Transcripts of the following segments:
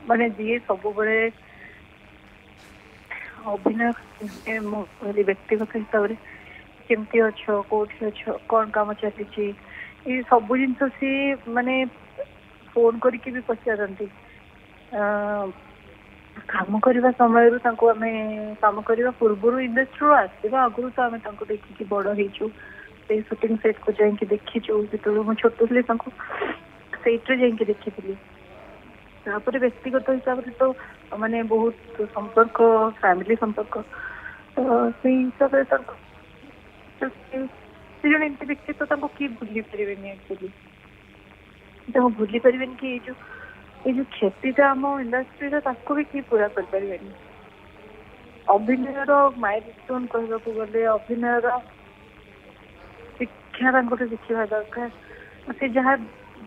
ମାନେ ଯିଏ ସବୁବେଳେ ଅଭିନୟ ମୁଁ କହିଲି ବ୍ୟକ୍ତିଗତ ହିସାବରେ କେମିତି ଅଛ, କୋଉଠି ଅଛ, କଣ କାମ ଚାଲିଛି, ଏ ସବୁ ଜିନିଷ ସିଏ ମାନେ ଫୋନ କରିକି ବି ପଚାରନ୍ତି। କାମ କରିବା ସମୟରୁ ତାଙ୍କୁ ଆମେ କାମ କରିବା ପୂର୍ବରୁ ଇଣ୍ଡଷ୍ଟ୍ରିରୁ ଆସିବା ଆଗରୁ ତ ଆମେ ତାଙ୍କୁ ଦେଖିକି ବଡ ହେଇଛୁ, ସେଇ ସୁଟିଂ ସେଟ୍ କୁ ଯାଇକି ଦେଖିଛୁ। ଯେତେବେଳେ ମୁଁ ଛୋଟ ଥିଲି ତାଙ୍କୁ ସେଇଥିରେ ଯାଇକି ଦେଖିଥିଲି। ତାପରେ ବ୍ୟକ୍ତିଗତ ହିସାବରେ ତ ମାନେ ବହୁତ ସମ୍ପର୍କ, ଫ୍ୟାମିଲି ସମ୍ପର୍କ, ତ ସେଇ ହିସାବରେ ତାଙ୍କୁ ସେ ଜଣେ ଏମିତି ବ୍ୟକ୍ତି ତ ତାଙ୍କୁ କିଏ ଭୁଲି ପାରିବେନି। ଆକ୍ଚୁଆଲି ତାଙ୍କୁ ଭୁଲି ପାରିବେନି କି ଏଇ ଯୋଉ କ୍ଷତିଟା ଆମ ଇଣ୍ଡଷ୍ଟ୍ରିରେ ତାକୁ ବି କିଏ ପୁରା କରିପାରିବେନି। ଅଭିନୟର ମାଇଲଷ୍ଟୋନ କହିବାକୁ ଗଲେ ଅଭିନୟର ଶିକ୍ଷା ତାଙ୍କଠୁ ଶିଖିବା ଦରକାର। ସେ ଯାହା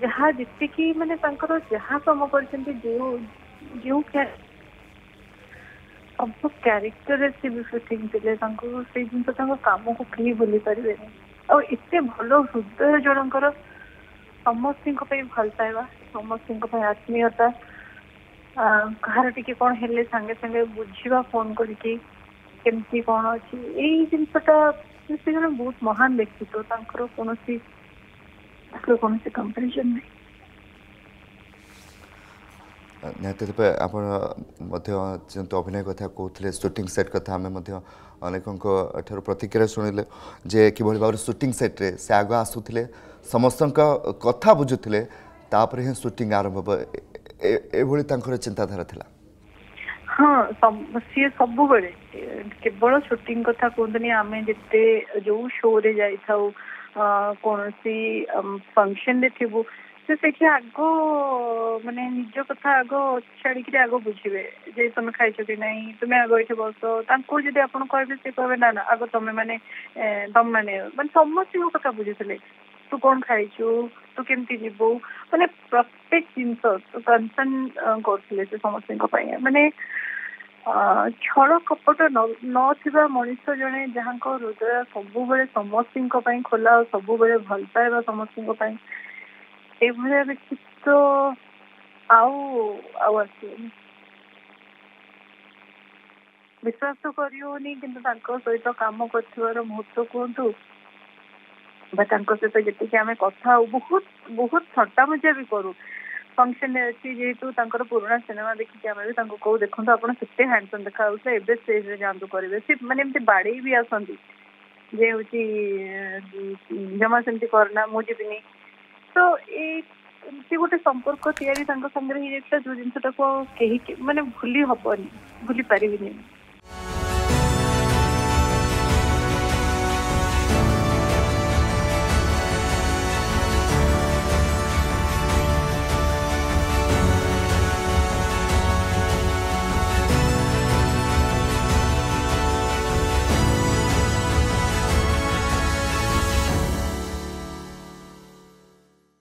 ଯାହା ଯେତିକି ମାନେ ତାଙ୍କର ଯାହା କାମ କରିଛନ୍ତି, ଯେଉଁ ସବୁ କ୍ୟାରେକ୍ଟରରେ ସେ ବି ସୁଟିଂ ଥିଲେ, ତାଙ୍କୁ ସେଇ ଜିନିଷ ତାଙ୍କ କାମକୁ କେହି ଭୁଲି ପାରିବେନି। ଆଉ ଏତେ ଭଲ ହୃଦୟ ଜଣଙ୍କର, ସମସ୍ତଙ୍କ ପାଇଁ ଭଲ ପାଇବା, ସମସ୍ତଙ୍କ ପାଇଁ ଆତ୍ମୀୟତା, କାହାର ଟିକେ କଣ ହେଲେ ସାଙ୍ଗେ ସାଙ୍ଗେ ବୁଝିବା ଫୋନ କରିକି କେମିତି କଣ ଅଛି, ଏଇ ଜିନିଷଟା ସେ ଜଣେ ବହୁତ ମହାନ ବ୍ୟକ୍ତିତ୍ୱ। ତାଙ୍କର କୌଣସି କମ୍ପାରିଜନ ନାହିଁ। ନିହାତି ରୂପେ ଆପଣ ମଧ୍ୟ ଯେହେତୁ ଅଭିନୟ କଥା କହୁଥିଲେ, ସୁଟିଂ ସେଟ୍ କଥା ଆମେ ମଧ୍ୟ ଅନେକଙ୍କ ଠାରୁ ପ୍ରତିକ୍ରିୟା ଶୁଣିଲେ ଯେ କିଭଳି ଭାବରେ ସୁଟିଂ ସେଟ୍ରେ ସେ ଆଗ ଆସୁଥିଲେ, ସମସ୍ତଙ୍କ କଥା ବୁଝୁଥିଲେ, ତାପରେ ହିଁ ସୁଟିଂ ଆରମ୍ଭ ହେବ, ଏଭଳି ତାଙ୍କର ଚିନ୍ତାଧାରା ଥିଲା। ହଁ, ସିଏ ସବୁବେଳେ କେବଳ ସୁଟିଂ କଥା କୁହନ୍ତୁନି, ଆମେ ଯେତେ ଯୋଉ ଶୋରେ ଯାଇଥାଉ, କୌଣସି ଫଙ୍କସନରେ ଥିବୁ, ସେ ସେଠି ଆଗ ମାନେ ନିଜ କଥା ଆଗ ଛାଡିକିରି ଆଗ ବୁଝିବେ ଯେ ତମେ ଖାଇଛ କି ନାହିଁ, ତୁମେ ଆଗ ଏଠି ବସ। ତାଙ୍କୁ ଯଦି ଆପଣ କହିବେ ସେ କହିବେ ନା ନା ଆଗ ତମେ ମାନେ ସମସ୍ତଙ୍କ କଥା ବୁଝୁଥିଲେ। ତୁ କଣ ଖାଇଛୁ, ତୁ କେମିତି ଯିବୁ, ମାନେ ପ୍ରତ୍ୟେକ ଜିନିଷ କନସର୍ନ କରୁଥିଲେ ସେ ସମସ୍ତଙ୍କ ପାଇଁ। ମାନେ ଛଳ କପଟ ନଥିବା ମଣିଷ ଜଣେ, ଯାହାଙ୍କ ହୃଦୟ ସବୁବେଳେ ସମସ୍ତଙ୍କ ପାଇଁ ଖୋଲା ଆଉ ସବୁବେଳେ ଭଲ ପାଇବା ସମସ୍ତଙ୍କ ପାଇଁ, ଏଭଳିଆ ବ୍ୟକ୍ତିତ୍ୱ ଆଉ ଆସିବନି। ବିଶ୍ୱାସ ତ କରି ହଉନି, କିନ୍ତୁ ତାଙ୍କ ସହିତ କାମ କରିଥିବାର ମୁହୂର୍ତ୍ତ କୁହନ୍ତୁ ବା ତାଙ୍କ ସହିତ ଯେତିକି ଆମେ କଥା ହଉ, ବହୁତ ବହୁତ ଥଟ୍ଟା ମଜା ବି କରୁ। ଫଙ୍କସନରେ ଅଛି ଯେହେତୁ, ତାଙ୍କର ପୁରୁଣା ସିନେମା ଦେଖିକି ଆମେ ବି ତାଙ୍କୁ କହୁ ଦେଖନ୍ତୁ ଆପଣ କେତେ ହ୍ୟାଣ୍ଡସମ୍ ଦେଖାଯାଉଥିଲେ, ଏବେ ଷ୍ଟେଜରେ ଯାଆନ୍ତୁ କରିବେ। ସେ ମାନେ ଏମିତି ବାଡେଇ ବି ଆସନ୍ତି ଯେ ହଉଛି ଜମା ସେମିତି କରନା, ମୁଁ ଯିବିନି। ତ ଏମିତି ଗୋଟେ ସମ୍ପର୍କ ତିଆରି ତାଙ୍କ ସାଙ୍ଗରେ ହେଇଯାଇଥିଲା, ଯୋଉ ଜିନିଷଟାକୁ କେହି ମାନେ ଭୁଲି ହବନି, ଭୁଲି ପାରିବିନି।